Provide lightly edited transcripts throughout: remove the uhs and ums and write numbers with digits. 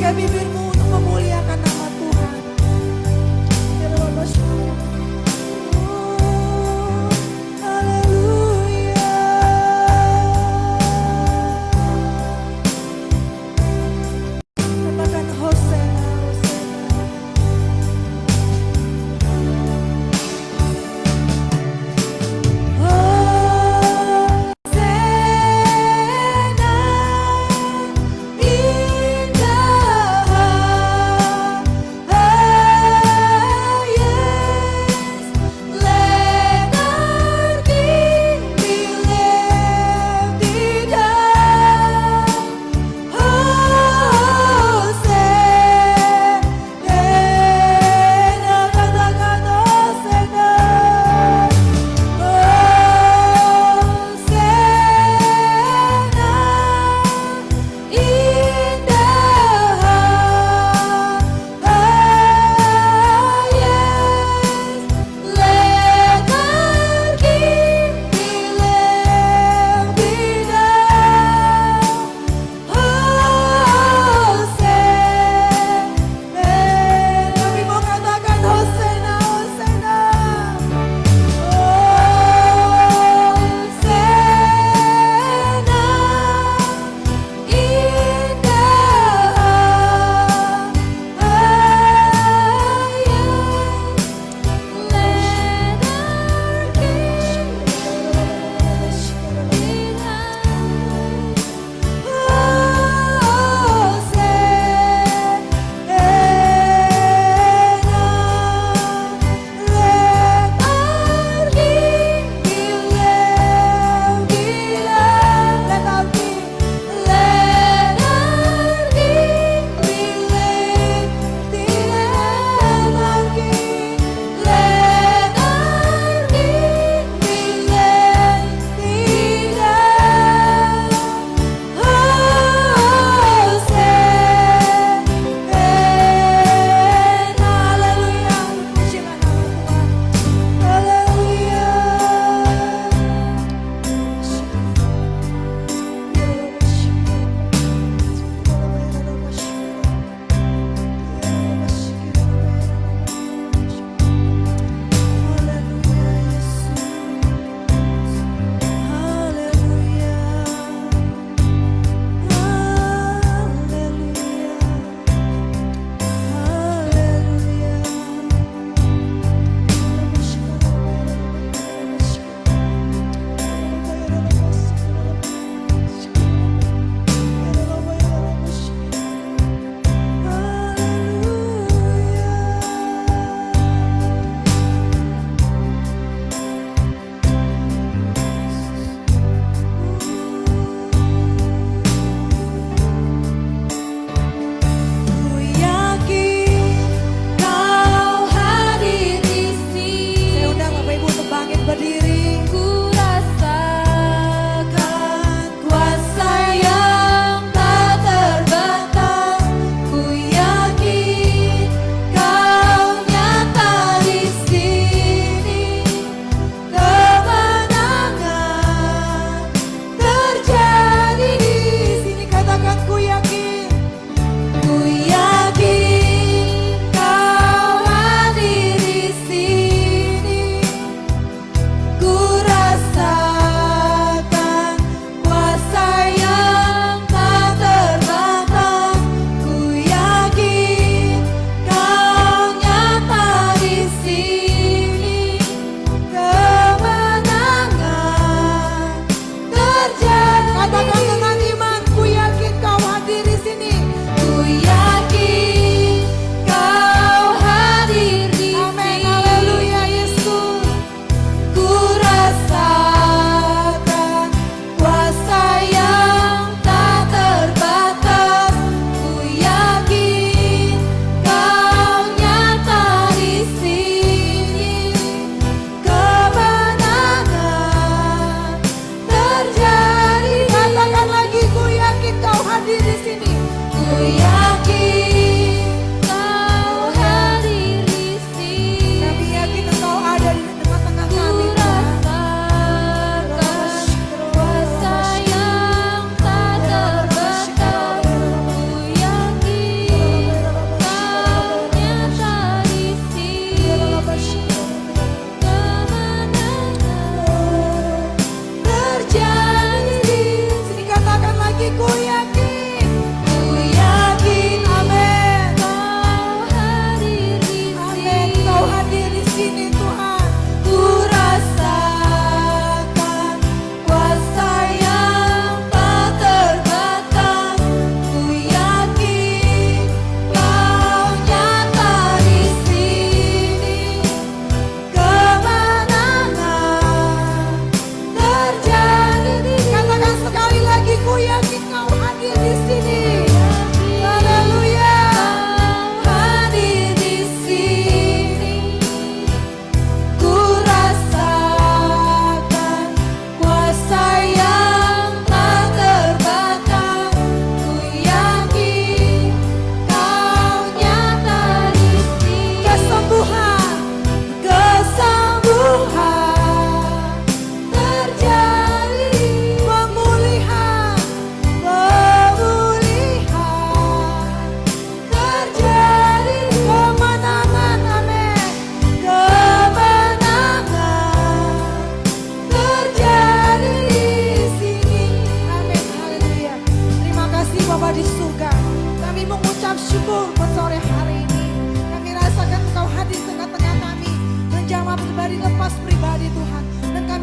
pakai bibirmu untuk memuliakan nama Tuhan. Haleluya. Katakan Hosana, Hosana.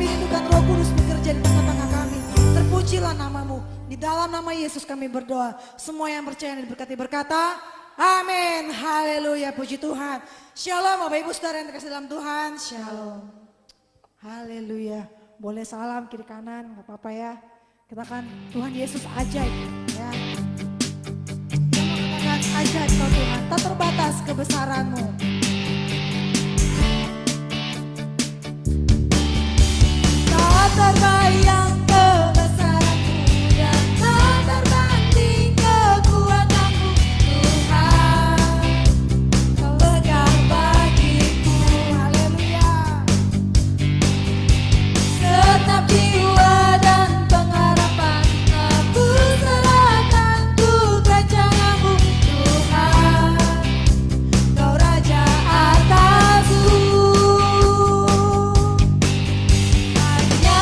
dirindukan Roh Kudus bekerja di tengah-tengah kami. Terpujilah namamu. Di dalam nama Yesus kami berdoa. Semua yang percaya dan diberkati berkata, amin. Haleluya, puji Tuhan. Shalom Bapak Ibu Saudara yang terkasih dalam Tuhan. Shalom. Haleluya. Boleh salam kiri kanan, gak apa-apa ya. Katakan Tuhan Yesus ajaib ya. Katakan ajaib kau Tuhan, tak terbatas kebesaranmu. Tak terbayang kebesaranmu dan tak terbanding kekuatanmu Tuhan. Kau legar bagiku, haleluya. Segenap jiwa dan pengharapan aku serahkan ku rancanganmu Tuhan. Kau Raja atasku. Hanya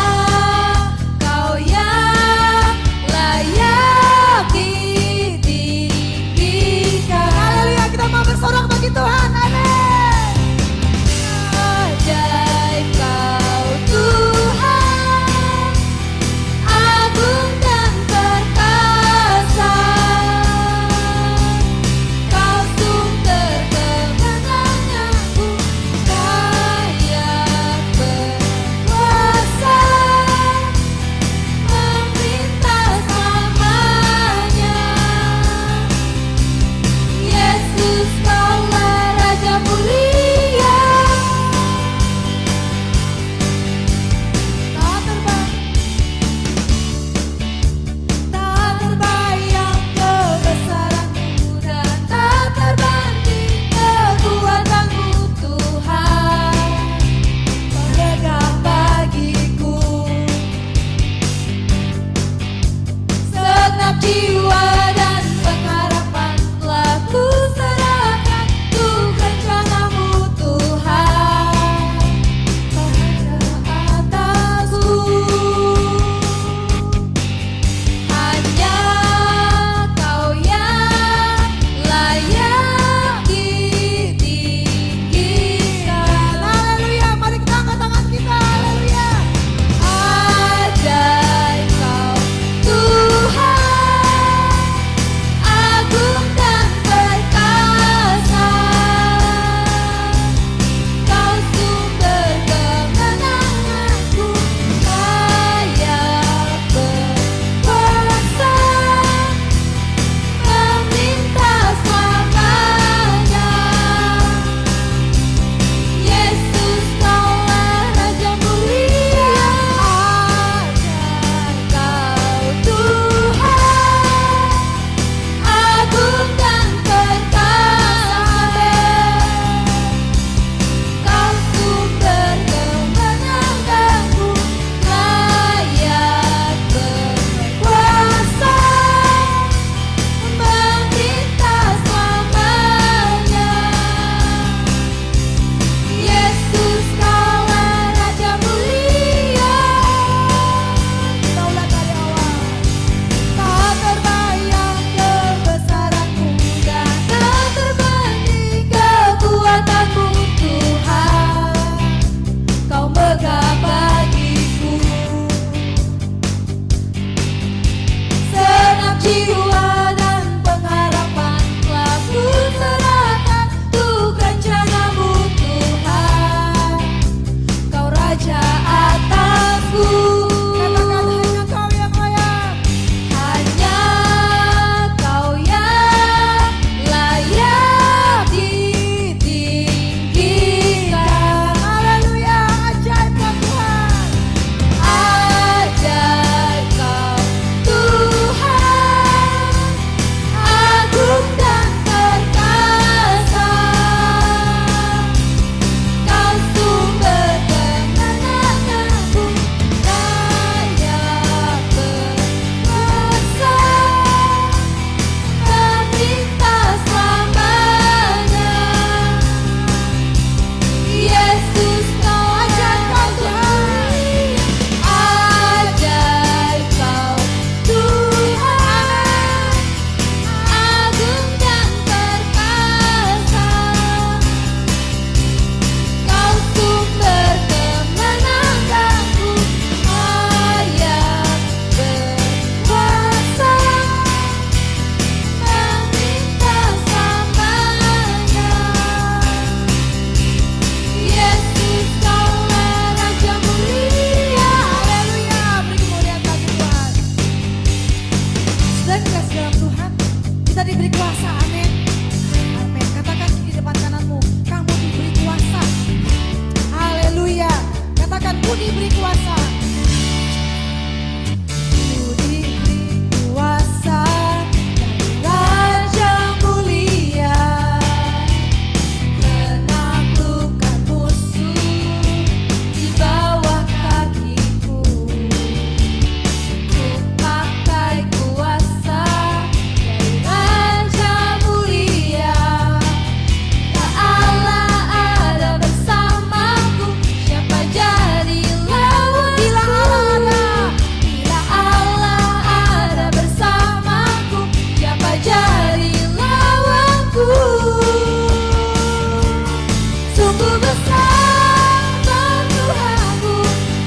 diberi kuasa, amin. Amin. Katakan di depan kananmu, kamu diberi kuasa. Haleluya. Katakan, ku diberi kuasa. Ku diberi kuasa dari Raja mulia, menaklukkan musuh di bawah kakiku. Ku pakai kuasa dari Raja mulia. Tak Allah ada bersamaku, siapa jadi lawanku? Bila Allah ada bersamaku, siapa jadi lawanku? Sungguh besar Tuhanku,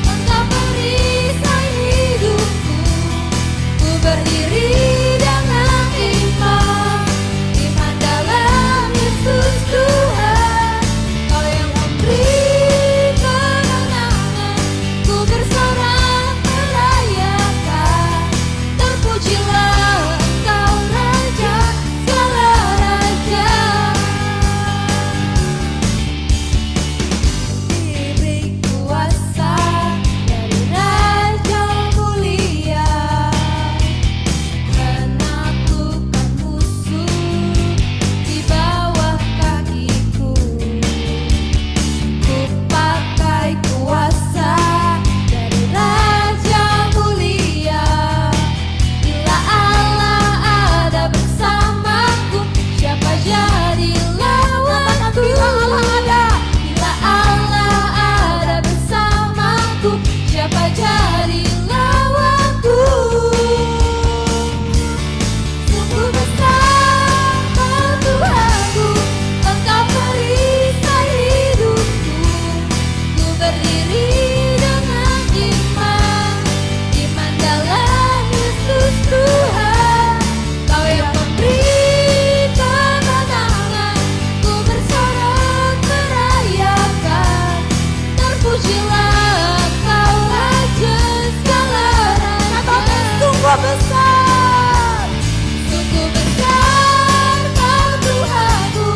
Engkau perisai hidupku. Ku berdiri dengan iman, iman dalam Yesus Tuhan. Kau yang memberi kemenangan, ku bersorak merayakan. Terpujilah Engkau Raja segala raja. Diberi kuasa dari Raja mulia, menaklukkan musuh di bawah kakiku. Ku pakai kuasa dari Raja mulia. Bila Allah ada bersamaku, siapa jadi lawanku? Bila Allah ada bersamaku, siapa jadi lawanku? Sungguh besar Tuhanku, Engkau perisai hidupku. Ku berdiri dengan iman, iman dalam Yesus Tuhan. Kau yang memberi kemenangan, ku bersorak merayakan. Terpujilah Engkau Raja segala raja. Sungguh besar, sungguh besar Kau Tuhanku,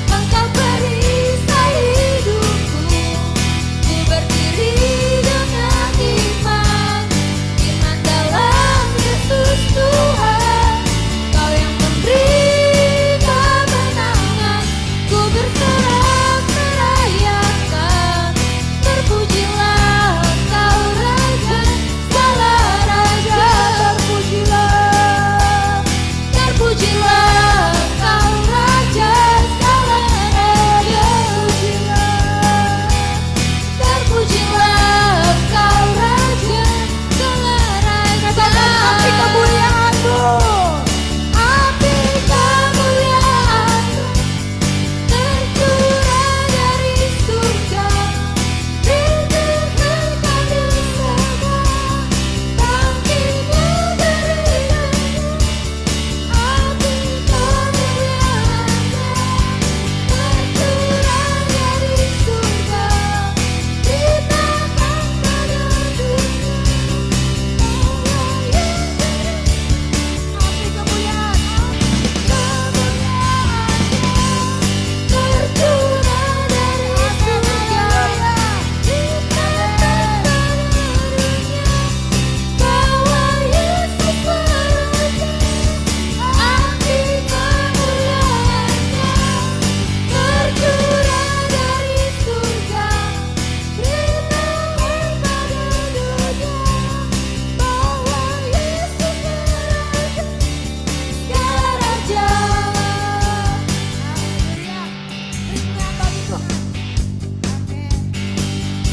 Engkau perisai hidupku. Ku berdiri dengan iman, iman dalam Yesus Tuhan. Kau yang memberi kemenangan, ku bersorak merayakan. Terpujilah Engkau Raja segala raja. Terpujilah Engkau Raja segala raja. Terpujilah Engkau Raja segala raja. Api kemuliaan-Mu, api kemuliaan-Mu tercurah dari surga. Rindukan kami semua, bangkitlah dari dalam. Api kemuliaan-Mu tercurah dari surga. Rindukan pada dunia, Allah yang api kemuliaan, tercurah dari surga. Rindukan dunia, bahwa Yesus Raja. Api kemuliaan-Nya tercurah dari surga. Beritakan pada dunia, bahwa Yesus Raja, segala raja. Haleluya. Berikan bagi Tuhan. Amin.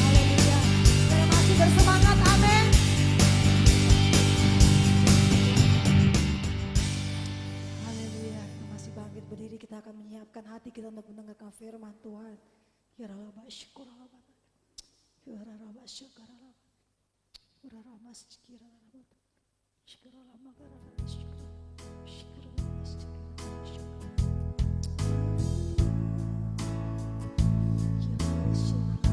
Haleluya. Saya masih bersemangat. Amin. Haleluya. Kita masih bangkit berdiri, kita akan menyiapkan hati kita untuk mendengarkan firman Tuhan. Yaralaba syukuralaba. Yaralaba syukuralaba. Yaralaba syukuralaba. Syukuralaba garalaba syukuralaba. Syukuralaba syukuralaba. Yaralaba syukuralaba.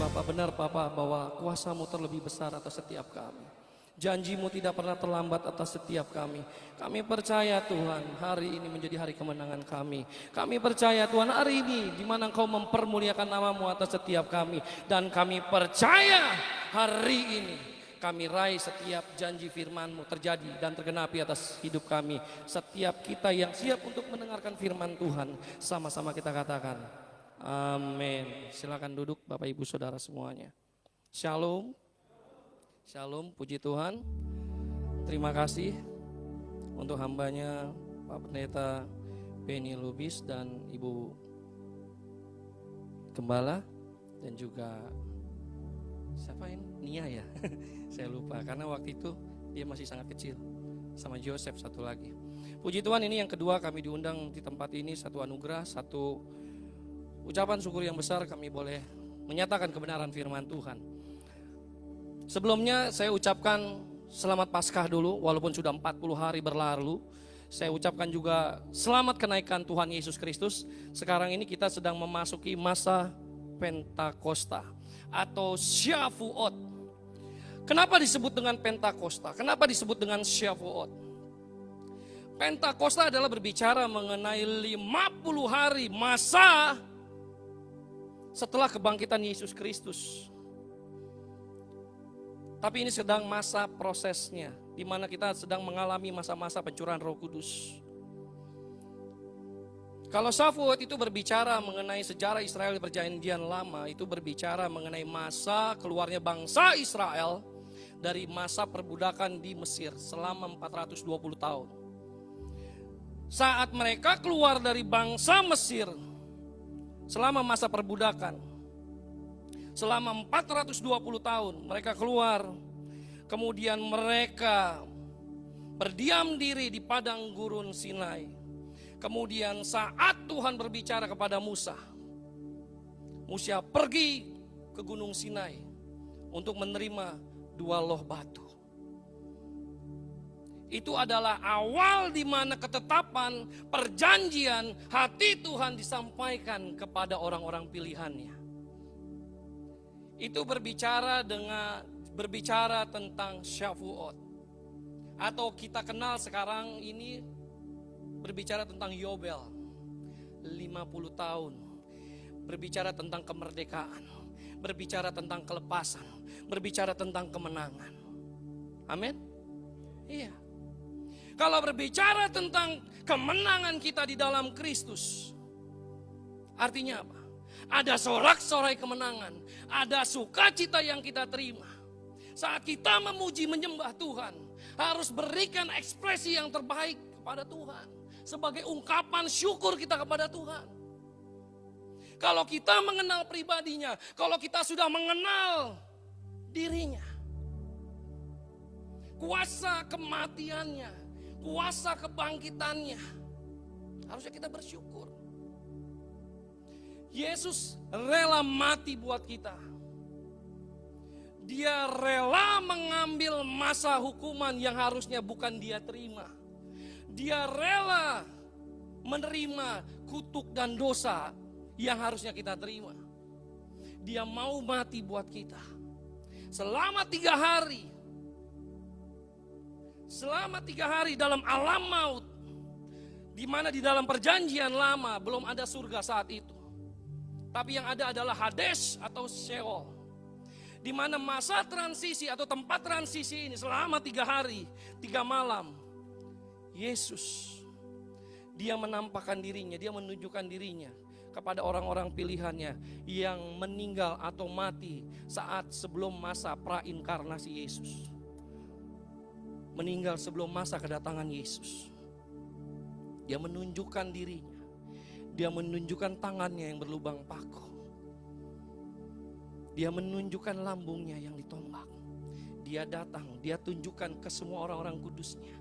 Bapak, benar Bapak bahwa kuasa-Mu terlebih besar atas setiap kami. Janji-Mu tidak pernah terlambat atas setiap kami. Kami percaya Tuhan, hari ini menjadi hari kemenangan kami. Kami percaya Tuhan, hari ini di mana Engkau mempermuliakan nama-Mu atas setiap kami. Dan kami percaya hari ini kami raih setiap janji firman-Mu terjadi dan tergenapi atas hidup kami. Setiap kita yang siap untuk mendengarkan firman Tuhan, sama-sama kita katakan, amin. Silakan duduk Bapak Ibu Saudara semuanya. Shalom. Shalom, puji Tuhan. Terima kasih untuk hambanya Pak Pendeta Benny Lubis dan Ibu Gembala dan juga siapa ini? Nia ya. Saya lupa karena waktu itu dia masih sangat kecil. Sama Joseph satu lagi. Puji Tuhan, ini yang kedua kami diundang di tempat ini, satu anugerah, satu ucapan syukur yang besar kami boleh menyatakan kebenaran firman Tuhan. Sebelumnya saya ucapkan selamat Paskah dulu, walaupun sudah 40 hari berlalu. Saya ucapkan juga selamat kenaikan Tuhan Yesus Kristus. Sekarang ini kita sedang memasuki masa Pentakosta atau Syavuot. Kenapa disebut dengan Pentakosta? Kenapa disebut dengan Syavuot? Pentakosta adalah berbicara mengenai 50 hari masa setelah kebangkitan Yesus Kristus. Tapi ini sedang masa prosesnya, di mana kita sedang mengalami masa-masa pencurahan Roh Kudus. Kalau Syavuot itu berbicara mengenai sejarah Israel di Perjanjian Lama, itu berbicara mengenai masa keluarnya bangsa Israel dari masa perbudakan di Mesir selama 420 tahun. Saat mereka keluar dari bangsa Mesir selama masa perbudakan, selama 420 tahun mereka keluar, kemudian mereka berdiam diri di padang gurun Sinai. Kemudian saat Tuhan berbicara kepada Musa, Musa pergi ke gunung Sinai untuk menerima 2 loh batu. Itu adalah awal di mana ketetapan perjanjian hati Tuhan disampaikan kepada orang-orang pilihannya. Itu berbicara tentang Syavuot, atau kita kenal sekarang ini berbicara tentang Yobel, 50 tahun, berbicara tentang kemerdekaan, berbicara tentang kelepasan, berbicara tentang kemenangan. Amin. Iya. Kalau berbicara tentang kemenangan kita di dalam Kristus, artinya apa? Ada sorak-sorai kemenangan, ada sukacita yang kita terima. Saat kita memuji menyembah Tuhan, harus berikan ekspresi yang terbaik kepada Tuhan, sebagai ungkapan syukur kita kepada Tuhan. Kalau kita mengenal pribadinya, kalau kita sudah mengenal dirinya, kuasa kematiannya, kuasa kebangkitannya, harusnya kita bersyukur. Yesus rela mati buat kita. Dia rela mengambil masa hukuman yang harusnya bukan dia terima. Dia rela menerima kutuk dan dosa yang harusnya kita terima. Dia mau mati buat kita. Selama 3 hari. Selama 3 hari dalam alam maut. Di mana di dalam perjanjian lama belum ada surga saat itu. Tapi yang ada adalah Hades atau Sheol. Di mana masa transisi atau tempat transisi ini selama 3 hari, 3 malam. Yesus, dia menampakkan dirinya, dia menunjukkan dirinya kepada orang-orang pilihannya yang meninggal atau mati saat sebelum masa prainkarnasi Yesus. Meninggal sebelum masa kedatangan Yesus. Dia menunjukkan dirinya. Dia menunjukkan tangannya yang berlubang paku. Dia menunjukkan lambungnya yang ditombak. Dia datang, dia tunjukkan ke semua orang-orang kudusnya.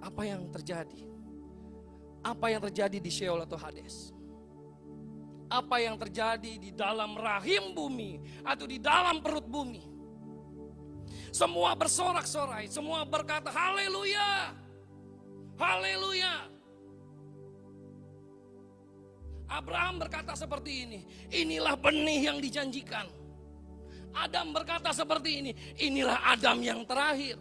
Apa yang terjadi? Apa yang terjadi di Sheol atau Hades? Apa yang terjadi di dalam rahim bumi atau di dalam perut bumi? Semua bersorak-sorai, semua berkata haleluya. Haleluya. Abraham berkata seperti ini, inilah benih yang dijanjikan. Adam berkata seperti ini, inilah Adam yang terakhir.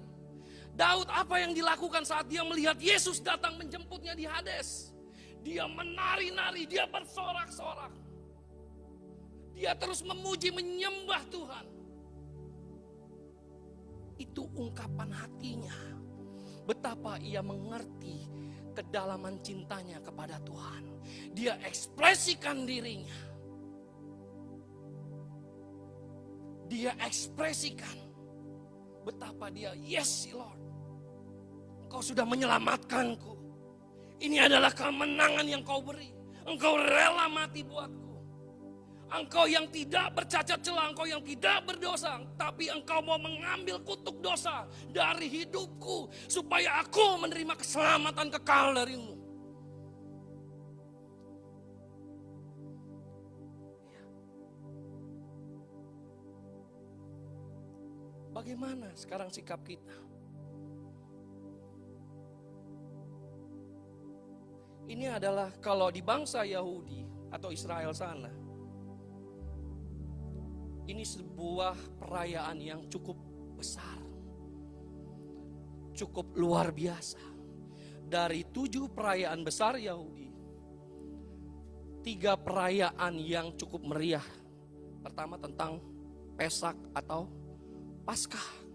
Daud apa yang dilakukan saat dia melihat Yesus datang menjemputnya di Hades? Dia menari-nari, dia bersorak-sorak. Dia terus memuji, menyembah Tuhan. Itu ungkapan hatinya. Betapa ia mengerti kedalaman cintanya kepada Tuhan. Dia ekspresikan dirinya. Dia ekspresikan betapa dia, yes Lord, Engkau sudah menyelamatkanku. Ini adalah kemenangan yang Kau beri. Engkau rela mati buatku. Engkau yang tidak bercacat celah, Engkau yang tidak berdosa, tapi Engkau mau mengambil kutuk dosa dari hidupku supaya aku menerima keselamatan kekal darimu. Bagaimana sekarang sikap kita? Ini adalah kalau di bangsa Yahudi atau Israel sana, ini sebuah perayaan yang cukup besar, cukup luar biasa. Dari 7 perayaan besar Yahudi, 3 perayaan yang cukup meriah. Pertama tentang Pesak atau Paskah,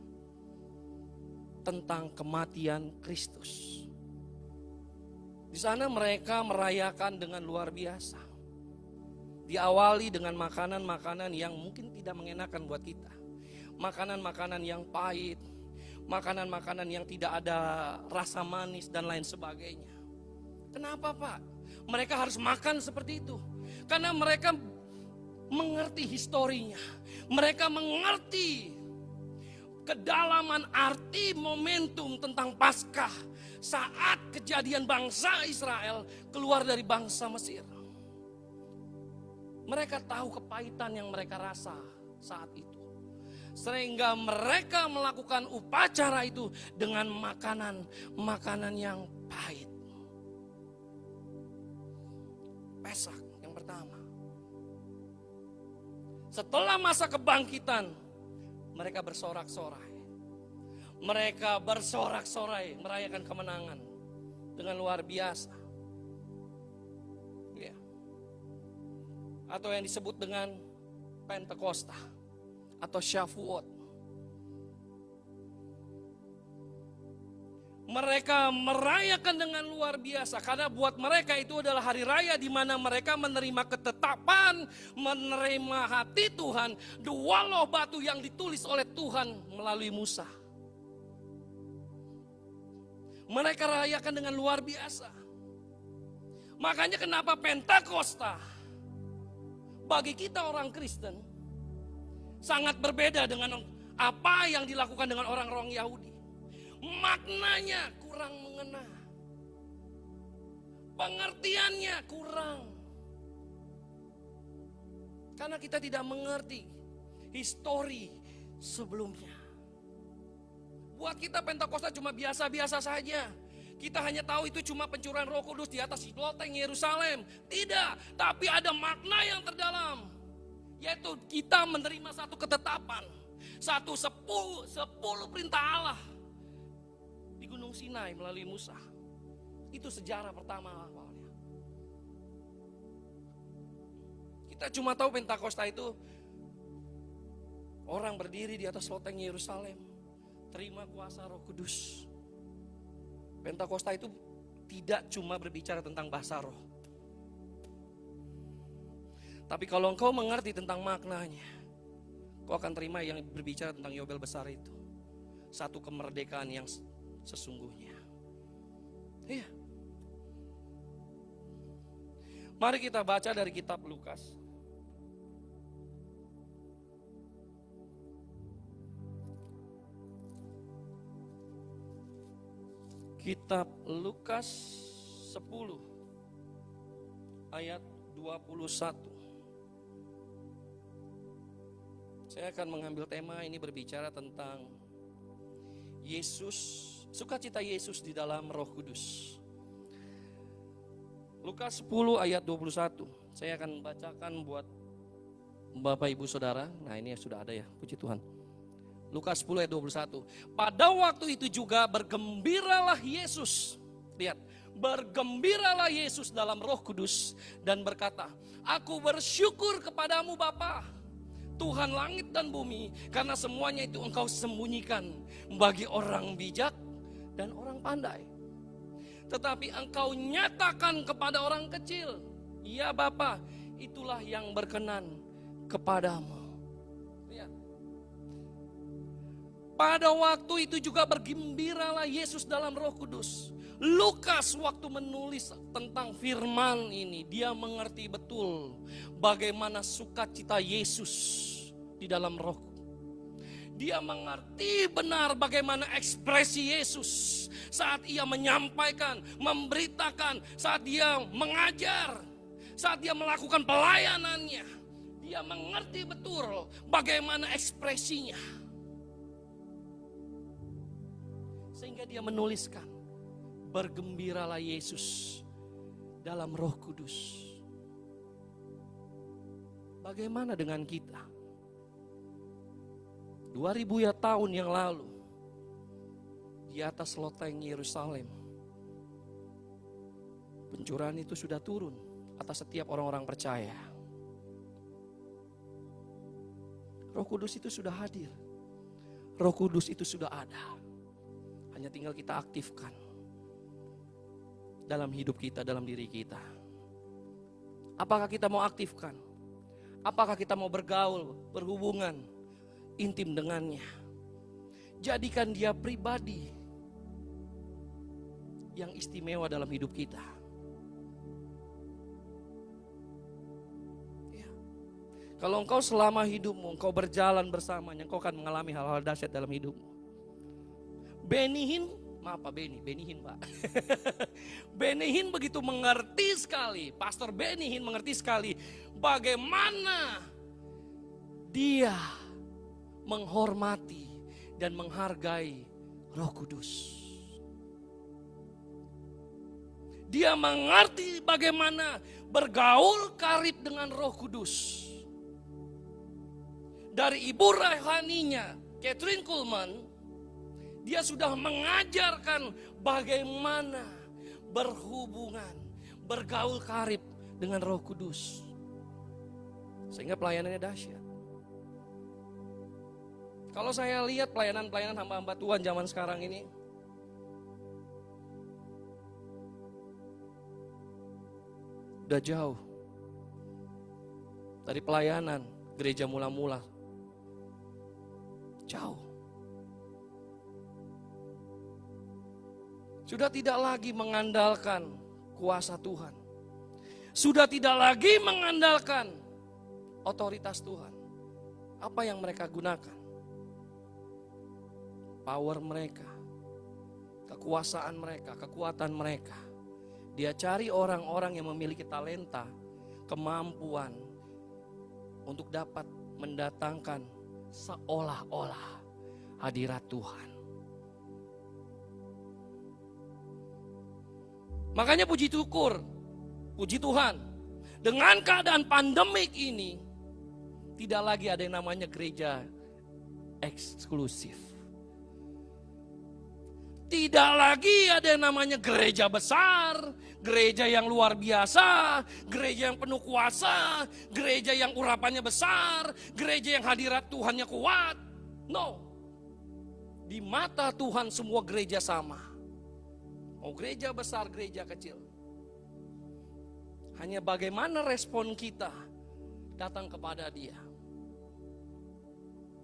tentang kematian Kristus. Di sana mereka merayakan dengan luar biasa. Diawali dengan makanan-makanan yang mungkin tidak mengenakan buat kita. Makanan-makanan yang pahit, makanan-makanan yang tidak ada rasa manis dan lain sebagainya. Kenapa Pak? Mereka harus makan seperti itu. Karena mereka mengerti historinya. Mereka mengerti kedalaman arti momentum tentang Paskah saat kejadian bangsa Israel keluar dari bangsa Mesir. Mereka tahu kepahitan yang mereka rasa saat itu. Sehingga mereka melakukan upacara itu dengan makanan yang pahit. Pesak yang pertama. Setelah masa kebangkitan, mereka bersorak-sorai. Mereka bersorak-sorai merayakan kemenangan dengan luar biasa. Ya. Atau yang disebut dengan Pentakosta atau Shavuot. Mereka merayakan dengan luar biasa karena buat mereka itu adalah hari raya di mana mereka menerima ketetapan, menerima hati Tuhan, dua loh batu yang ditulis oleh Tuhan melalui Musa. Mereka rayakan dengan luar biasa. Makanya kenapa Pentakosta bagi kita orang Kristen sangat berbeda dengan apa yang dilakukan dengan orang-orang Yahudi. Maknanya kurang mengena. Pengertiannya kurang. Karena kita tidak mengerti histori sebelumnya. Buat kita Pentakosta cuma biasa-biasa saja. Kita hanya tahu itu cuma pencurahan Roh Kudus di atas loteng Yerusalem. Tidak, tapi ada makna yang terdalam. Yaitu kita menerima satu ketetapan. Sepuluh perintah Allah. Di Gunung Sinai melalui Musa. Itu sejarah pertama awalnya. Kita cuma tahu Pentakosta itu orang berdiri di atas loteng Yerusalem, terima kuasa Roh Kudus. Pentakosta itu tidak cuma berbicara tentang bahasa roh. Tapi kalau engkau mengerti tentang maknanya, kau akan terima yang berbicara tentang Yobel besar itu. Satu kemerdekaan yang sesungguhnya. Iya. Mari kita baca dari kitab Lukas. Kitab Lukas 10 ayat 21. Saya akan mengambil tema ini berbicara tentang Yesus, sukacita Yesus di dalam Roh Kudus. Lukas 10 ayat 21. Saya akan bacakan buat Bapak Ibu Saudara. Nah, ini sudah ada ya, puji Tuhan. Lukas 10 ayat 21. Pada waktu itu juga bergembiralah Yesus. Lihat, bergembiralah Yesus dalam Roh Kudus dan berkata, "Aku bersyukur kepadamu Bapa, Tuhan langit dan bumi, karena semuanya itu Engkau sembunyikan bagi orang bijak dan orang pandai. Tetapi Engkau nyatakan kepada orang kecil. Ya Bapa, itulah yang berkenan kepadamu." Lihat. Pada waktu itu juga bergembiralah Yesus dalam Roh Kudus. Lukas waktu menulis tentang firman ini, dia mengerti betul bagaimana sukacita Yesus di dalam Roh. Dia mengerti benar bagaimana ekspresi Yesus saat ia menyampaikan, memberitakan, saat dia mengajar, saat dia melakukan pelayanannya. Dia mengerti betul bagaimana ekspresinya. Sehingga dia menuliskan, bergembiralah Yesus dalam Roh Kudus. Bagaimana dengan kita? 2000 tahun yang lalu, di atas loteng Yerusalem, pencurahan itu sudah turun atas setiap orang-orang percaya. Roh Kudus itu sudah hadir. Roh Kudus itu sudah ada. Hanya tinggal kita aktifkan dalam hidup kita, dalam diri kita. Apakah kita mau aktifkan? Apakah kita mau bergaul, berhubungan intim dengannya? Jadikan dia pribadi yang istimewa dalam hidup kita. Ya. Kalau engkau selama hidupmu, engkau berjalan bersamanya, engkau akan mengalami hal-hal dahsyat dalam hidupmu. Benihin Pak. Benihin begitu mengerti sekali, Pastor Benihin mengerti sekali bagaimana dia menghormati dan menghargai Roh Kudus. Dia mengerti bagaimana bergaul karib dengan Roh Kudus. Dari ibu rohaninya, Kathryn Kuhlman, dia sudah mengajarkan bagaimana berhubungan, bergaul karib dengan Roh Kudus. Sehingga pelayanannya dahsyat. Kalau saya lihat pelayanan-pelayanan hamba-hamba Tuhan zaman sekarang ini, udah jauh dari pelayanan gereja mula-mula. Jauh. Sudah tidak lagi mengandalkan kuasa Tuhan. Sudah tidak lagi mengandalkan otoritas Tuhan. Apa yang mereka gunakan? Power mereka, kekuasaan mereka, kekuatan mereka. Dia cari orang-orang yang memiliki talenta, kemampuan untuk dapat mendatangkan seolah-olah hadirat Tuhan. Makanya puji syukur, puji Tuhan, dengan keadaan pandemik ini, tidak lagi ada yang namanya gereja eksklusif. Tidak lagi ada yang namanya gereja besar, gereja yang luar biasa, gereja yang penuh kuasa, gereja yang urapannya besar, gereja yang hadirat Tuhannya kuat. No. Di mata Tuhan semua gereja sama. Mau gereja besar, gereja kecil. Hanya bagaimana respon kita datang kepada Dia.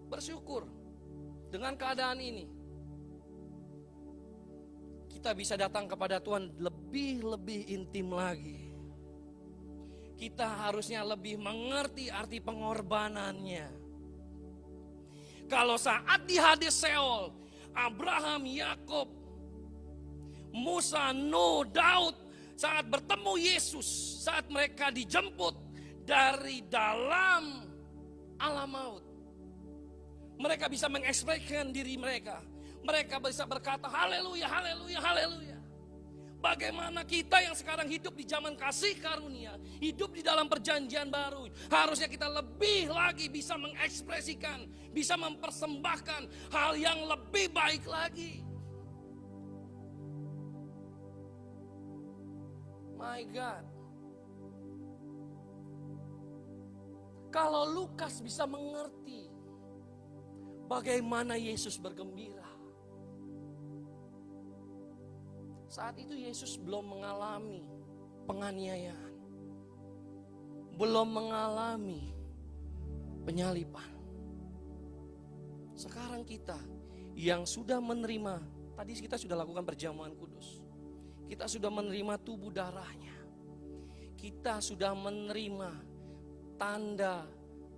Bersyukur dengan keadaan ini. Kita bisa datang kepada Tuhan lebih intim lagi. Kita harusnya lebih mengerti arti pengorbanannya. Kalau saat di Hades Seol, Abraham, Yakub, Musa, Nuh, Daud, saat bertemu Yesus, saat mereka dijemput dari dalam alam maut, mereka bisa mengekspresikan diri mereka. Mereka bisa berkata haleluya, haleluya, haleluya. Bagaimana kita yang sekarang hidup di zaman kasih karunia, hidup di dalam perjanjian baru, harusnya kita lebih lagi bisa mengekspresikan, bisa mempersembahkan hal yang lebih baik lagi. My God. Kalau Lukas bisa mengerti bagaimana Yesus bergembira. Saat itu Yesus belum mengalami penganiayaan. Belum mengalami penyaliban. Sekarang kita yang sudah menerima, tadi kita sudah lakukan perjamuan kudus. Kita sudah menerima tubuh darahnya. Kita sudah menerima tanda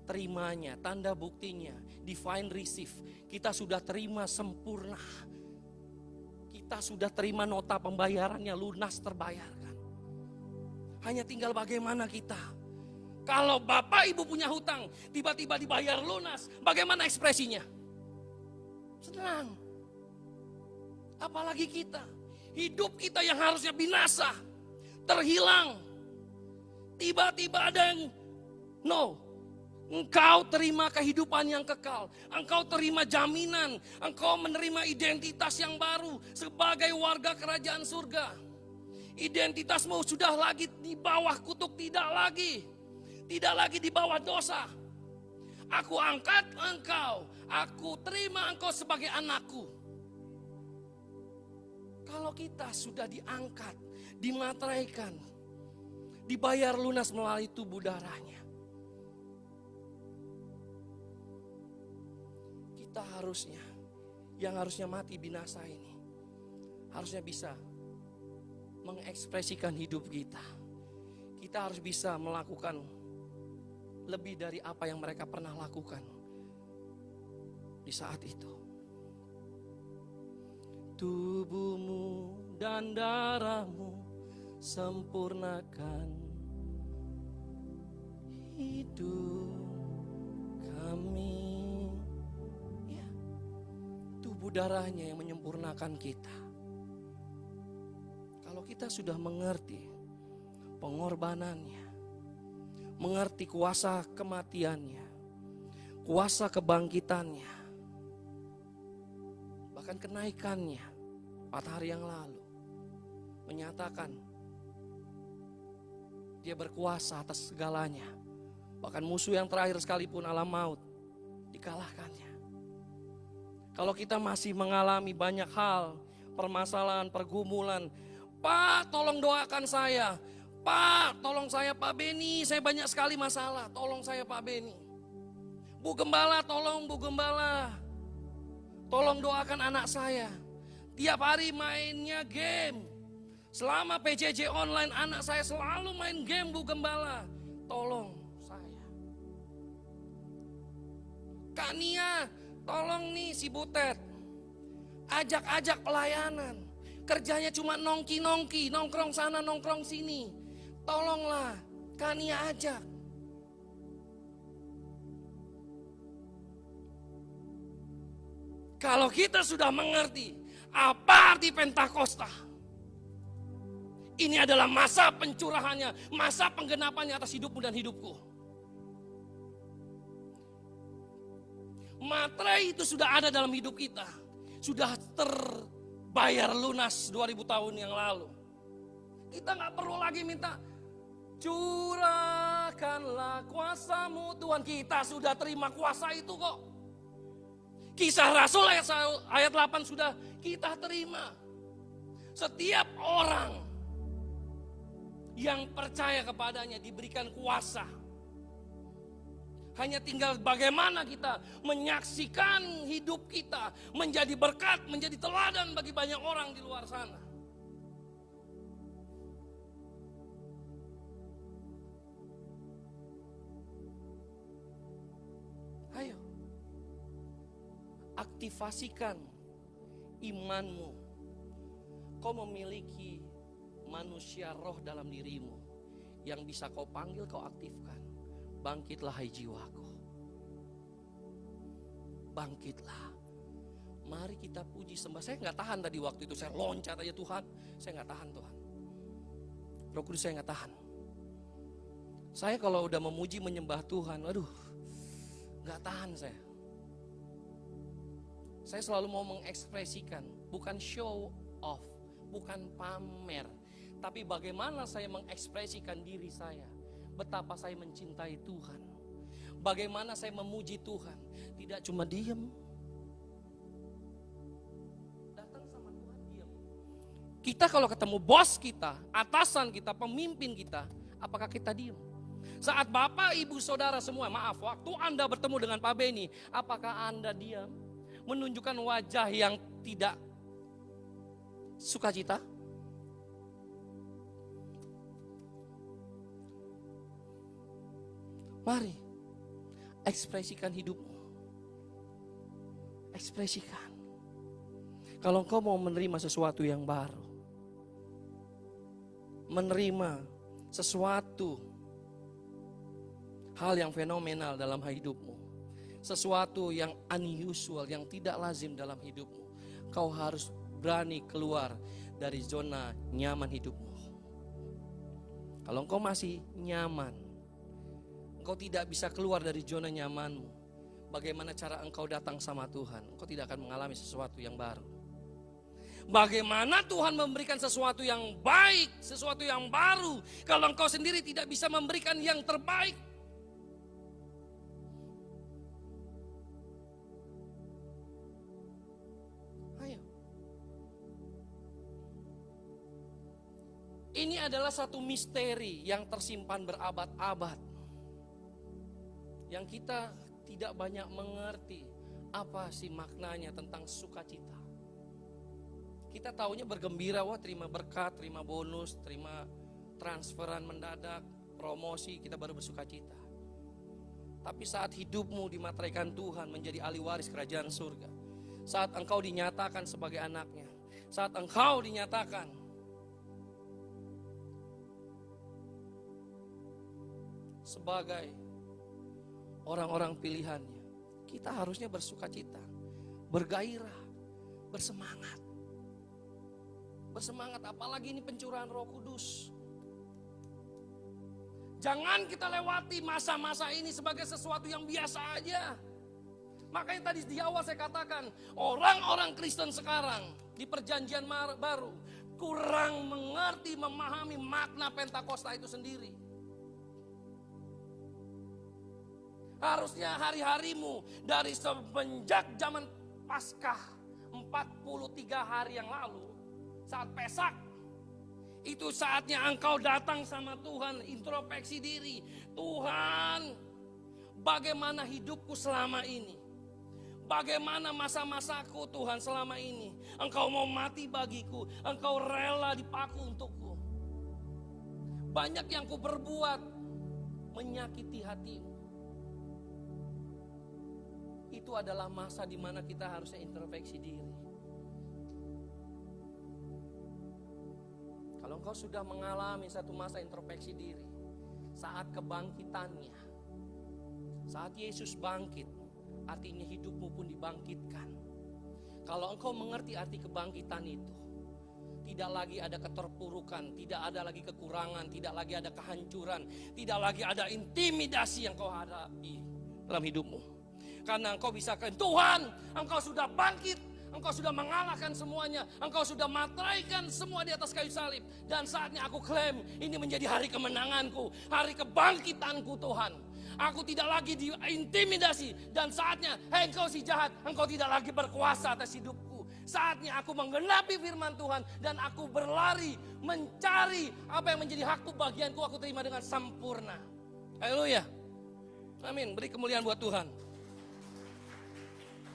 terimanya, tanda buktinya, divine receive. Kita sudah terima sempurna. Kita sudah terima nota pembayarannya, lunas terbayarkan. Hanya tinggal bagaimana kita. Kalau bapak ibu punya hutang, tiba-tiba dibayar lunas, bagaimana ekspresinya? Senang. Apalagi kita, hidup kita yang harusnya binasa, terhilang. Tiba-tiba ada yang, no. Engkau terima kehidupan yang kekal. Engkau terima jaminan. Engkau menerima identitas yang baru sebagai warga kerajaan surga. Identitasmu sudah lagi di bawah kutuk, tidak lagi. Tidak lagi di bawah dosa. Aku angkat engkau. Aku terima engkau sebagai anakku. Kalau kita sudah diangkat, dimateraikan, dibayar lunas melalui tubuh darahnya, kita harusnya, yang harusnya mati binasa ini, harusnya bisa mengekspresikan hidup kita. Kita harus bisa melakukan lebih dari apa yang mereka pernah lakukan di saat itu. Tubuhmu dan darahmu sempurnakan hidup kami. Tubuh darahnya yang menyempurnakan kita. Kalau kita sudah mengerti pengorbanannya, mengerti kuasa kematiannya, kuasa kebangkitannya, bahkan kenaikannya 4 hari yang lalu, menyatakan dia berkuasa atas segalanya. Bahkan musuh yang terakhir sekalipun, alam maut, dikalahkannya. Kalau kita masih mengalami banyak hal, permasalahan, pergumulan, Pak tolong doakan saya, Pak tolong saya Pak Beni, saya banyak sekali masalah, tolong saya Pak Beni. Bu Gembala tolong Bu Gembala, tolong doakan anak saya. Tiap hari mainnya game, selama PJJ online anak saya selalu main game Bu Gembala, tolong saya. Kak Nia, tolong nih si Butet, ajak-ajak pelayanan. Kerjanya cuma nongki-nongki, nongkrong sana, nongkrong sini. Tolonglah, Kania ajak. Kalau kita sudah mengerti apa arti Pentakosta, ini adalah masa pencurahannya, masa penggenapannya atas hidupmu dan hidupku. Materai itu sudah ada dalam hidup kita. Sudah terbayar lunas 2000 tahun yang lalu. Kita gak perlu lagi minta, curahkanlah kuasamu Tuhan. Kita sudah terima kuasa itu kok. Kisah Rasul ayat 8 sudah kita terima. Setiap orang yang percaya kepadanya diberikan kuasa. Hanya tinggal bagaimana kita menyaksikan hidup kita menjadi berkat, menjadi teladan bagi banyak orang di luar sana. Ayo, aktifasikan imanmu. Kau memiliki manusia roh dalam dirimu yang bisa kau panggil, kau aktifkan. Bangkitlah hai jiwaku. Bangkitlah. Mari kita puji sembah. Saya gak tahan tadi waktu itu. Saya loncat aja Tuhan. Saya gak tahan Tuhan. Roh Kudus saya nggak tahan. Saya kalau udah memuji menyembah Tuhan, aduh, nggak tahan saya. Saya selalu mau mengekspresikan, bukan show off, bukan pamer, tapi bagaimana saya mengekspresikan diri saya, betapa saya mencintai Tuhan, bagaimana saya memuji Tuhan, tidak cuma diem. Datang sama Tuhan diem. Kita kalau ketemu bos kita, atasan kita, pemimpin kita, apakah kita diem? Saat Bapak, Ibu, Saudara semua, maaf, waktu Anda bertemu dengan Pak Beni, apakah Anda diam? Menunjukkan wajah yang tidak sukacita? Mari, ekspresikan hidupmu. Ekspresikan. Kalau engkau mau menerima sesuatu yang baru, menerima sesuatu hal yang fenomenal dalam hidupmu, sesuatu yang unusual, yang tidak lazim dalam hidupmu, kau harus berani keluar dari zona nyaman hidupmu. Kalau engkau masih nyaman, engkau tidak bisa keluar dari zona nyamanmu, bagaimana cara engkau datang sama Tuhan? Engkau tidak akan mengalami sesuatu yang baru. Bagaimana Tuhan memberikan sesuatu yang baik, sesuatu yang baru, kalau engkau sendiri tidak bisa memberikan yang terbaik? Ini adalah satu misteri yang tersimpan berabad-abad, yang kita tidak banyak mengerti apa sih maknanya tentang sukacita. Kita taunya bergembira, wah terima berkat, terima bonus, terima transferan mendadak, promosi, kita baru bersukacita. Tapi saat hidupmu dimateraikan Tuhan menjadi ahli waris kerajaan surga, saat engkau dinyatakan sebagai anaknya, saat engkau dinyatakan sebagai orang-orang pilihannya, kita harusnya bersukacita, bergairah, bersemangat. Bersemangat, apalagi ini pencurahan Roh Kudus. Jangan kita lewati masa-masa ini sebagai sesuatu yang biasa aja. Makanya tadi di awal saya katakan, orang-orang Kristen sekarang di perjanjian baru kurang mengerti, memahami makna Pentakosta itu sendiri. Harusnya hari-harimu dari semenjak zaman Paskah 43 hari yang lalu, saat Pesak, itu saatnya engkau datang sama Tuhan, introspeksi diri. Tuhan, bagaimana hidupku selama ini? Bagaimana masa-masaku Tuhan selama ini? Engkau mau mati bagiku, engkau rela dipaku untukku. Banyak yang ku berbuat menyakiti hatimu. Itu adalah masa di mana kita harusnya introspeksi diri. Kalau engkau sudah mengalami satu masa introspeksi diri, saat kebangkitannya, saat Yesus bangkit, artinya hidupmu pun dibangkitkan. Kalau engkau mengerti arti kebangkitan itu, tidak lagi ada keterpurukan, tidak ada lagi kekurangan, tidak lagi ada kehancuran, tidak lagi ada intimidasi yang kau hadapi dalam hidupmu. Karena engkau bisa katakan, Tuhan, engkau sudah bangkit, engkau sudah mengalahkan semuanya, engkau sudah materaikan semua di atas kayu salib. Dan saatnya aku klaim, ini menjadi hari kemenanganku, hari kebangkitanku Tuhan. Aku tidak lagi diintimidasi, dan saatnya, hei engkau si jahat, engkau tidak lagi berkuasa atas hidupku. Saatnya aku menggenapi firman Tuhan, dan aku berlari mencari apa yang menjadi hakku, bagianku, aku terima dengan sempurna. Haleluya. Amin, beri kemuliaan buat Tuhan.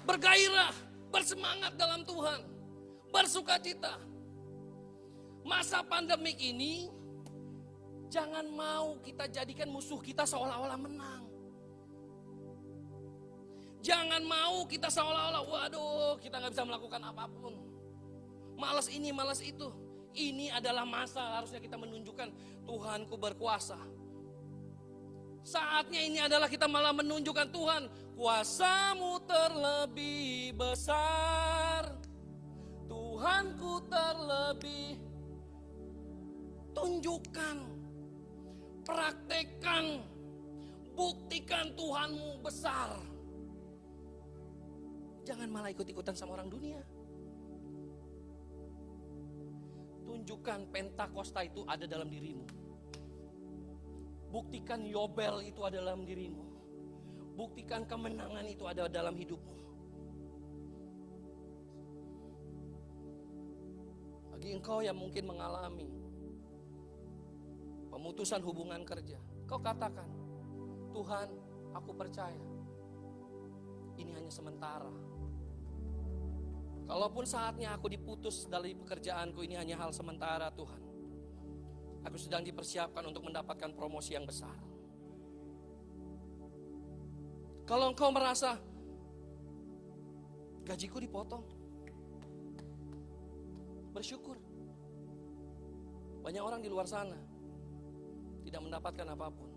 Bergairah, bersemangat dalam Tuhan, bersukacita. Masa pandemik ini, jangan mau kita jadikan musuh kita seolah-olah menang. Jangan mau kita seolah-olah, waduh kita gak bisa melakukan apapun. Malas ini, malas itu. Ini adalah masa harusnya kita menunjukkan Tuhanku berkuasa. Saatnya ini adalah kita malah menunjukkan Tuhan, kuasamu terlebih besar, Tuhanku terlebih. Tunjukkan, praktekkan, buktikan Tuhanmu besar. Jangan malah ikut-ikutan sama orang dunia. Tunjukkan Pentakosta itu ada dalam dirimu. Buktikan Yobel itu ada dalam dirimu. Buktikan kemenangan itu ada dalam hidupmu. Bagi engkau yang mungkin mengalami pemutusan hubungan kerja, kau katakan, Tuhan, aku percaya ini hanya sementara. Kalaupun saatnya aku diputus dari pekerjaanku, ini hanya hal sementara, Tuhan. Aku sedang dipersiapkan untuk mendapatkan promosi yang besar. Kalau engkau merasa gajiku dipotong, bersyukur. Banyak orang di luar sana tidak mendapatkan apapun.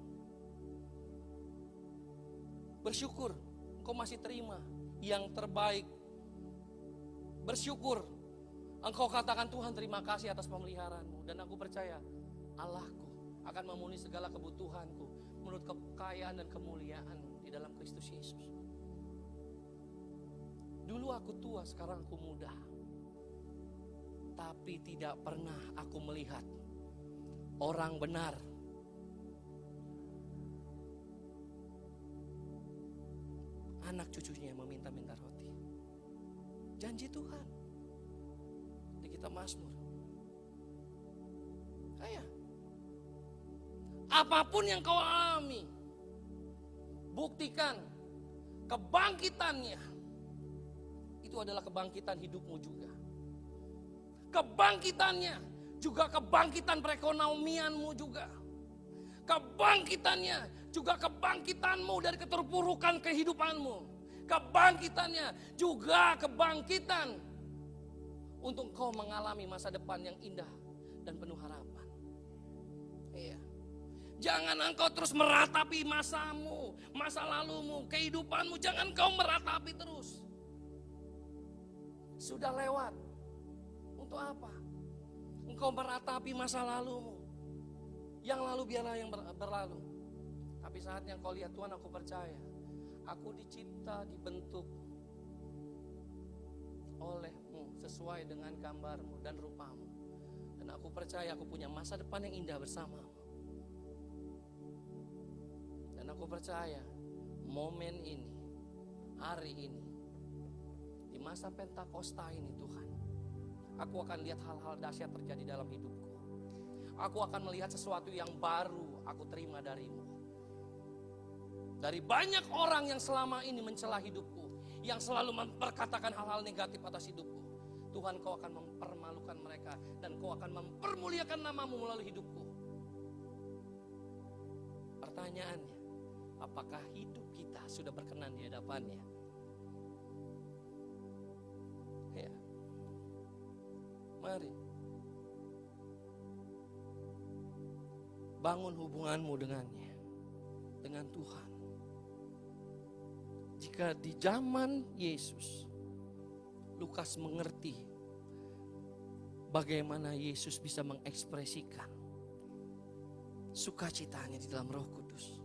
Bersyukur, engkau masih terima yang terbaik. Bersyukur, engkau katakan, Tuhan terima kasih atas pemeliharaanmu. Dan aku percaya Allahku akan memenuhi segala kebutuhanku menurut kekayaan dan kemuliaan di dalam Kristus Yesus. Dulu aku tua, sekarang aku muda. Tapi tidak pernah aku melihat orang benar anak cucunya meminta-minta roti. Janji Tuhan di kitab Mazmur. Kayak apapun yang kau alami, buktikan kebangkitannya. Itu adalah kebangkitan hidupmu juga. Kebangkitannya juga kebangkitan perekonomianmu juga. Kebangkitannya juga kebangkitanmu dari keterpurukan kehidupanmu. Kebangkitannya juga kebangkitan untuk kau mengalami masa depan yang indah dan penuh harapan. Iya. Jangan engkau terus meratapi masamu, masa lalumu, kehidupanmu. Jangan kau meratapi terus. Sudah lewat. Untuk apa? Engkau meratapi masa lalumu. Yang lalu biarlah yang berlalu. Tapi saatnya engkau lihat, Tuhan, aku percaya aku dicipta, dibentuk oleh-Mu sesuai dengan gambar-Mu dan rupa-Mu. Dan aku percaya aku punya masa depan yang indah bersama-Mu. Dan aku percaya momen ini, hari ini, di masa Pentakosta ini, Tuhan, aku akan lihat hal-hal dahsyat terjadi dalam hidupku. Aku akan melihat sesuatu yang baru aku terima dari-Mu. Dari banyak orang yang selama ini mencela hidupku, yang selalu memperkatakan hal-hal negatif atas hidupku, Tuhan, Kau akan mempermalukan mereka dan Kau akan mempermuliakan nama-Mu melalui hidupku. Pertanyaannya, apakah hidup kita sudah berkenan di hadapan-Nya? Ya. Mari bangun hubunganmu dengannya, dengan Tuhan. Jika di zaman Yesus, Lukas mengerti bagaimana Yesus bisa mengekspresikan sukacitanya di dalam Roh Kudus.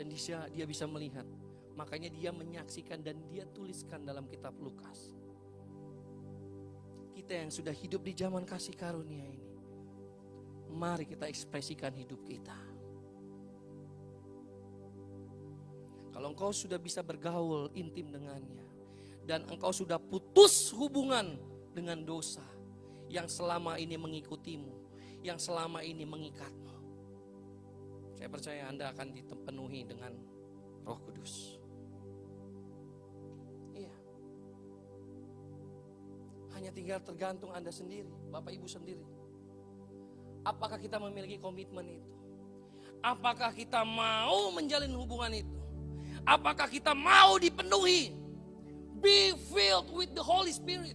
Dan dia bisa melihat, makanya dia menyaksikan dan dia tuliskan dalam kitab Lukas. Kita yang sudah hidup di zaman kasih karunia ini, mari kita ekspresikan hidup kita. Kalau engkau sudah bisa bergaul intim dengannya, dan engkau sudah putus hubungan dengan dosa yang selama ini mengikutimu, yang selama ini mengikatmu, saya percaya Anda akan dipenuhi dengan Roh Kudus. Iya. Hanya tinggal tergantung Anda sendiri, Bapak Ibu sendiri. Apakah kita memiliki komitmen itu? Apakah kita mau menjalin hubungan itu? Apakah kita mau dipenuhi? Be filled with the Holy Spirit.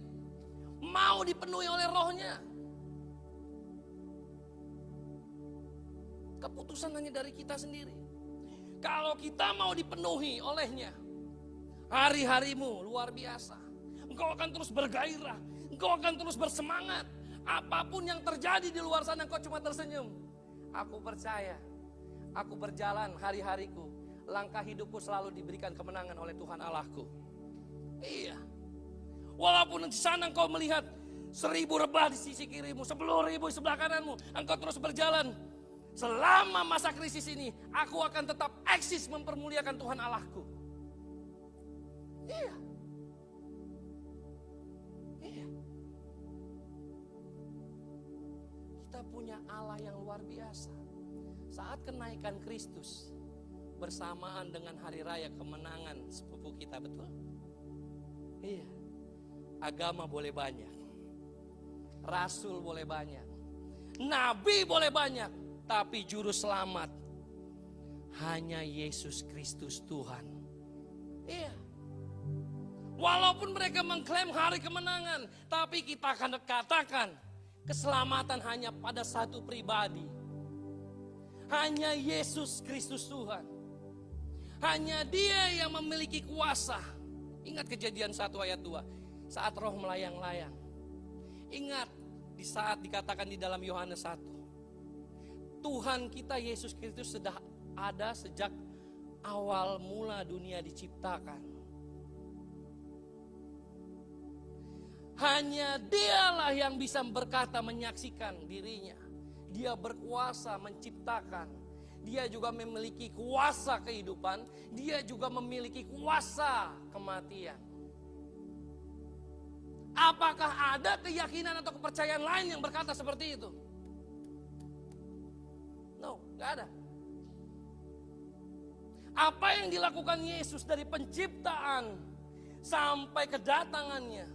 Mau dipenuhi oleh Roh-Nya. Keputusan hanya dari kita sendiri. Kalau kita mau dipenuhi oleh-Nya, hari-harimu luar biasa. Engkau akan terus bergairah, engkau akan terus bersemangat. Apapun yang terjadi di luar sana engkau cuma tersenyum. Aku percaya, aku berjalan hari-hariku, langkah hidupku selalu diberikan kemenangan oleh Tuhan Allahku. Iya. Walaupun di sana engkau melihat 1000 rebah di sisi kirimu, 10.000 di sebelah kananmu, engkau terus berjalan. Selama masa krisis ini, aku akan tetap eksis mempermuliakan Tuhan Allahku. Iya. Iya. Kita punya Allah yang luar biasa. Saat kenaikan Kristus bersamaan dengan hari raya kemenangan sepupu kita, betul? Iya. Agama boleh banyak, rasul boleh banyak, nabi boleh banyak, tapi juru selamat hanya Yesus Kristus Tuhan. Iya. Walaupun mereka mengklaim hari kemenangan, tapi kita akan katakan keselamatan hanya pada satu pribadi. Hanya Yesus Kristus Tuhan. Hanya Dia yang memiliki kuasa. Ingat Kejadian 1 ayat 2. Saat roh melayang-layang. Ingat di saat dikatakan di dalam Yohanes 1. Tuhan kita Yesus Kristus sudah ada sejak awal mula dunia diciptakan. Hanya Dialah yang bisa berkata, menyaksikan dirinya. Dia berkuasa menciptakan. Dia juga memiliki kuasa kehidupan. Dia juga memiliki kuasa kematian. Apakah ada keyakinan atau kepercayaan lain yang berkata seperti itu? No, gak ada. Apa yang dilakukan Yesus dari penciptaan sampai kedatangannya,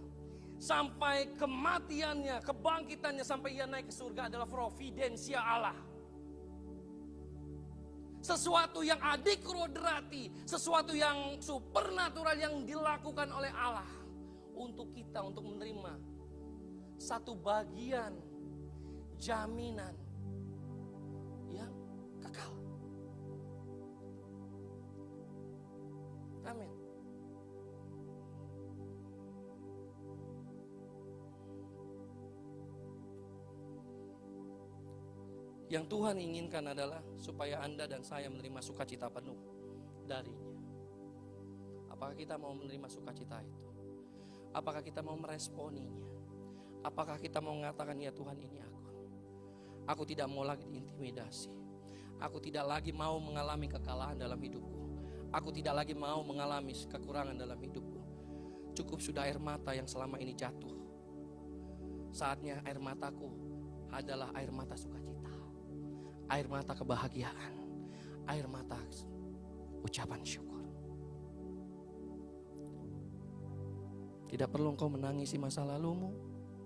sampai kematiannya, kebangkitannya, sampai ia naik ke surga adalah providensia Allah. Sesuatu yang adikrodrati, sesuatu yang supernatural yang dilakukan oleh Allah untuk kita, untuk menerima satu bagian jaminan yang kekal. Amin. Yang Tuhan inginkan adalah supaya Anda dan saya menerima sukacita penuh darinya. Apakah kita mau menerima sukacita itu? Apakah kita mau meresponinya? Apakah kita mau mengatakan, ya Tuhan, ini aku. Aku tidak mau lagi diintimidasi. Aku tidak lagi mau mengalami kekalahan dalam hidupku. Aku tidak lagi mau mengalami kekurangan dalam hidupku. Cukup sudah air mata yang selama ini jatuh. Saatnya air mataku adalah air mata sukacita. Air mata kebahagiaan. Air mata ucapan syukur. Tidak perlu engkau menangisi masa lalumu,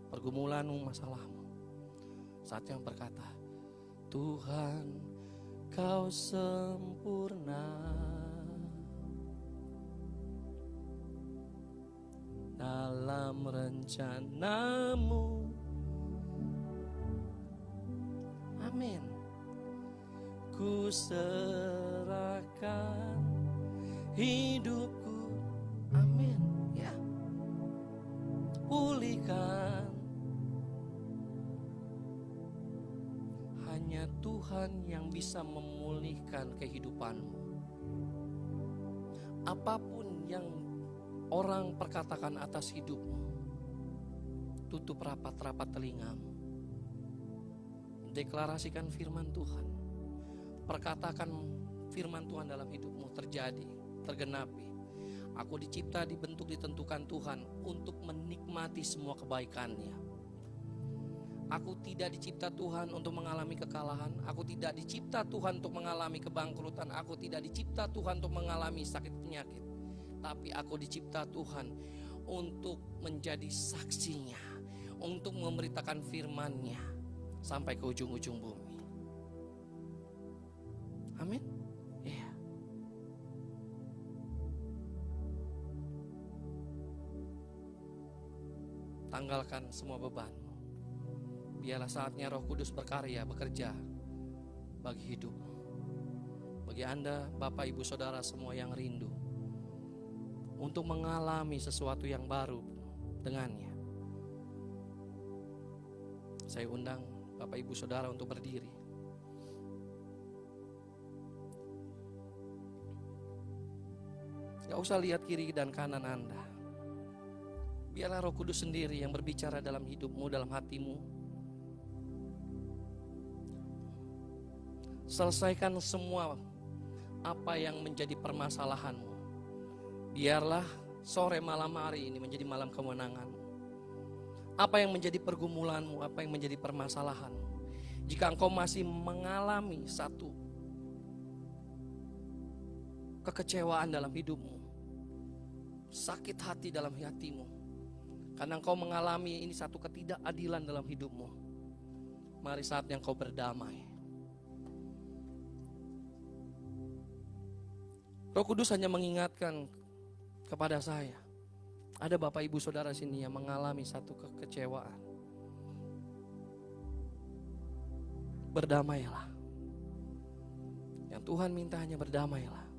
pergumulanmu, masalahmu. Saatnya berkata, Tuhan, Kau sempurna dalam rencanamu. Amin. Ku serahkan hidupku. Amin. Ya. Pulihkan. Hanya Tuhan yang bisa memulihkan kehidupanmu. Apapun yang orang perkatakan atas hidupmu, tutup rapat-rapat telingamu. Deklarasikan firman Tuhan. Perkatakan firman Tuhan dalam hidupmu terjadi, tergenapi. Aku dicipta, dibentuk, ditentukan Tuhan untuk menikmati semua kebaikan-Nya. Aku tidak dicipta Tuhan untuk mengalami kekalahan. Aku tidak dicipta Tuhan untuk mengalami kebangkrutan. Aku tidak dicipta Tuhan untuk mengalami sakit penyakit. Tapi aku dicipta Tuhan untuk menjadi saksinya, untuk memberitakan firman-Nya sampai ke ujung-ujung bumi. Amin. Iya. Tanggalkan semua bebanmu. Biarlah saatnya Roh Kudus berkarya, bekerja bagi hidupmu. Bagi Anda, Bapak, Ibu, Saudara semua yang rindu untuk mengalami sesuatu yang baru dengannya. Saya undang Bapak Ibu Saudara untuk berdiri. Gak usah lihat kiri dan kanan Anda. Biarlah Roh Kudus sendiri yang berbicara dalam hidupmu, dalam hatimu. Selesaikan semua apa yang menjadi permasalahanmu. Biarlah sore malam hari ini menjadi malam kemenanganmu. Apa yang menjadi pergumulanmu, apa yang menjadi permasalahanmu. Jika engkau masih mengalami satu kekecewaan dalam hidupmu, sakit hati dalam hatimu, karena engkau mengalami ini satu ketidakadilan dalam hidupmu, mari saatnya engkau berdamai. Roh Kudus hanya mengingatkan kepada saya, ada Bapak Ibu Saudara sini yang mengalami satu kekecewaan. Berdamailah. Yang Tuhan minta hanya berdamailah.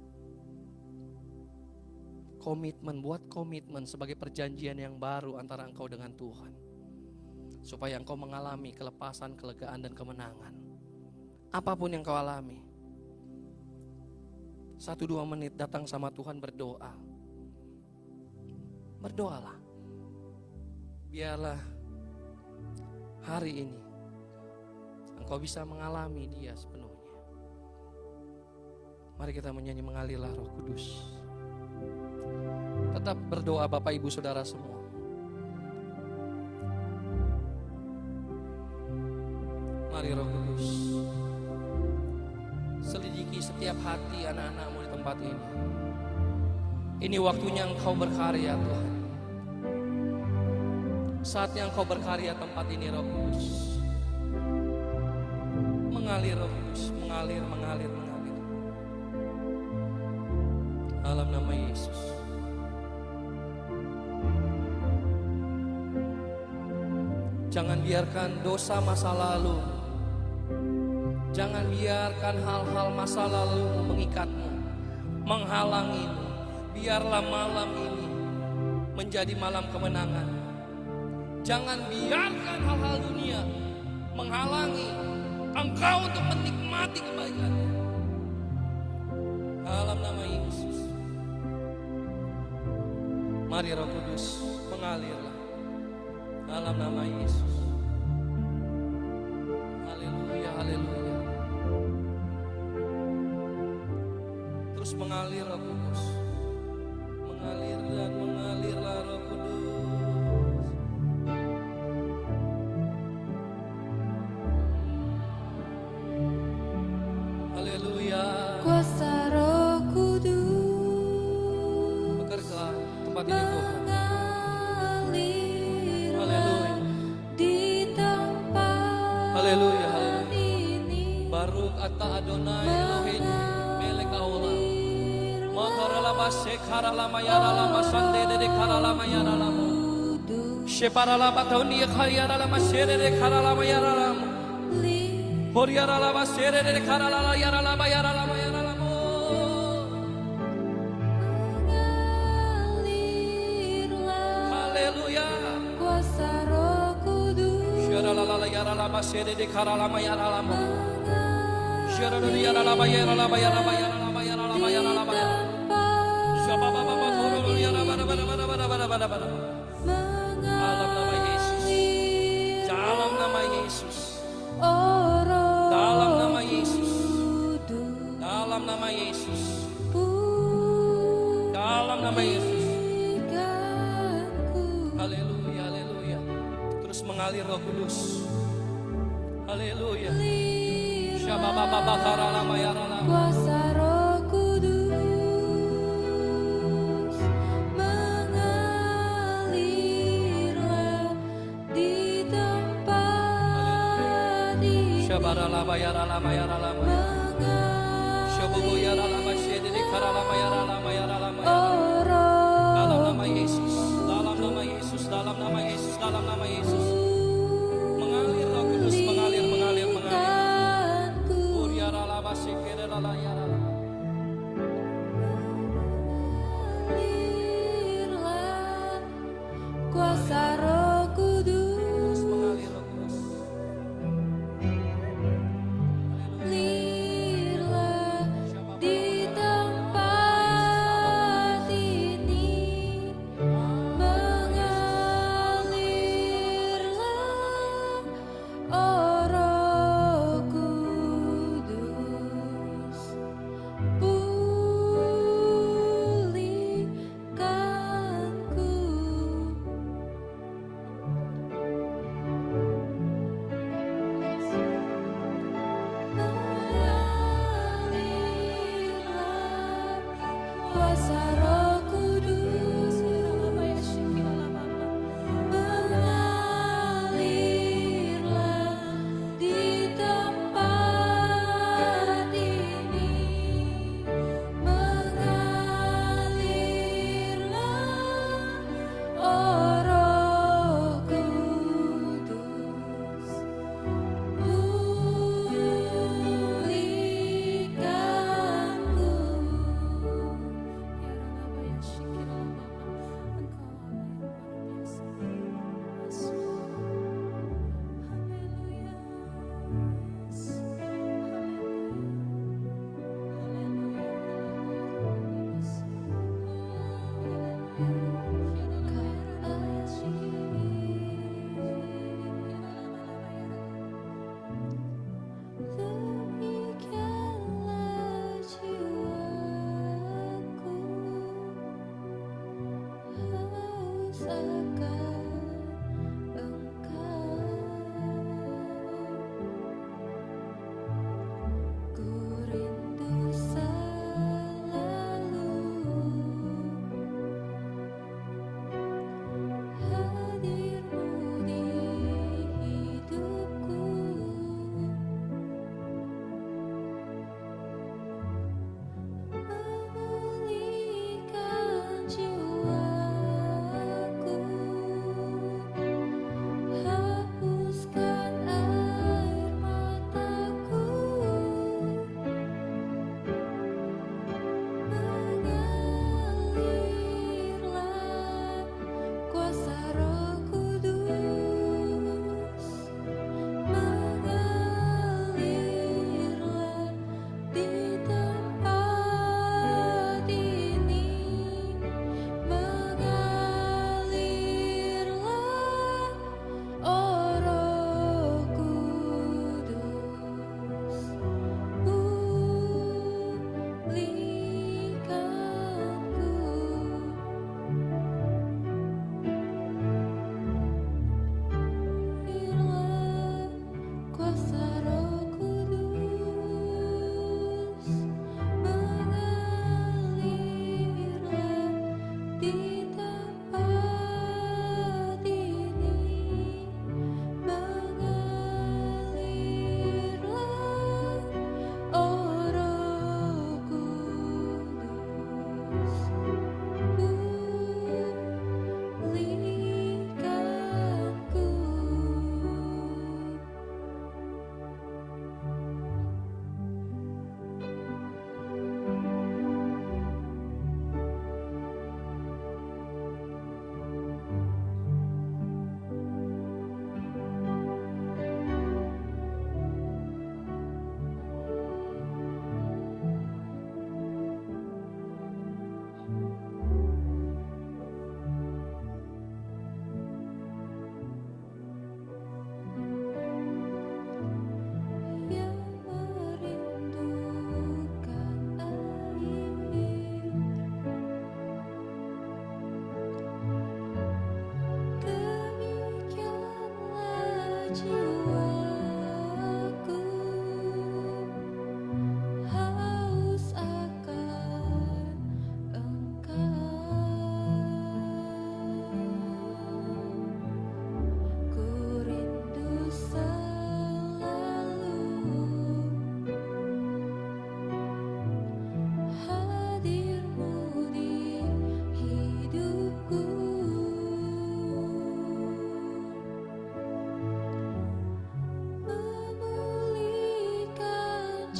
Komitmen, buat komitmen sebagai perjanjian yang baru antara engkau dengan Tuhan. Supaya engkau mengalami kelepasan, kelegaan dan kemenangan. Apapun yang kau alami. 1-2 menit datang sama Tuhan berdoa. Berdoalah. Biarlah hari ini engkau bisa mengalami Dia sepenuhnya. Mari kita menyanyi mengalirlah Roh Kudus. Tetap berdoa Bapak Ibu Saudara semua. Mari Roh Kudus, selidiki setiap hati anak-anakmu di tempat ini. Ini waktunya engkau berkarya Tuhan. Saatnya engkau berkarya tempat ini Roh Kudus. Mengalir Roh Kudus, mengalir. Dalam nama Yesus. Jangan biarkan dosa masa lalu, jangan biarkan hal-hal masa lalu mengikatmu, menghalangimu. Biarlah malam ini menjadi malam kemenangan. Jangan biarkan hal-hal dunia menghalangi engkau untuk menikmati kebaikan. Dalam nama Yesus. Mari Roh Kudus mengalirlah. Dalam nama Yesus. Haleluya, haleluya. Terus mengalir Roh Kudus. Mengalir dan mengalirlah Roh Kudus. Haleluya. Kuasa Roh Kudus Bekerja tempat ini Tuhan. Haleluya, haleluya. Baruch ata Adonai Eloheinu melek haolam. Makarala basekara lama yara lama sande de kara lama yara lama. Shepara lama tauni khayara lama sere de kara lama yara lama. Horiara lama sere de kara lama yara lama yara lama yara lama. Haleluya. Kuasa Roh Kudus Yara lama yara lama sere de kara lama yara lama. Yara lama yara lama yara lama yara lama yara lama yara lama. Dalam nama Yesus. Dalam nama Yesus. Dalam nama Yesus. Dalam nama Yesus. Dalam nama Yesus. Haleluya, haleluya. Terus mengalir Roh Kudus. Haleluya. Syabababakara lama yara lama. Kuasa Roh Kudus mengalirlah di tempat ini. Syabara lama yara lama yara lama. Syabubu yara lama syedede kara lama yara lama yara lama. Dalam nama Yesus, dalam nama Yesus, dalam nama Yesus, dalam nama Yesus. Mengalir Roh Kudus, mengalir, mengalir, mengalir. Uriara lama sekere lala yara lama. Kuasa Roh Kudus Terus mengalir Roh Kudus.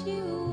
you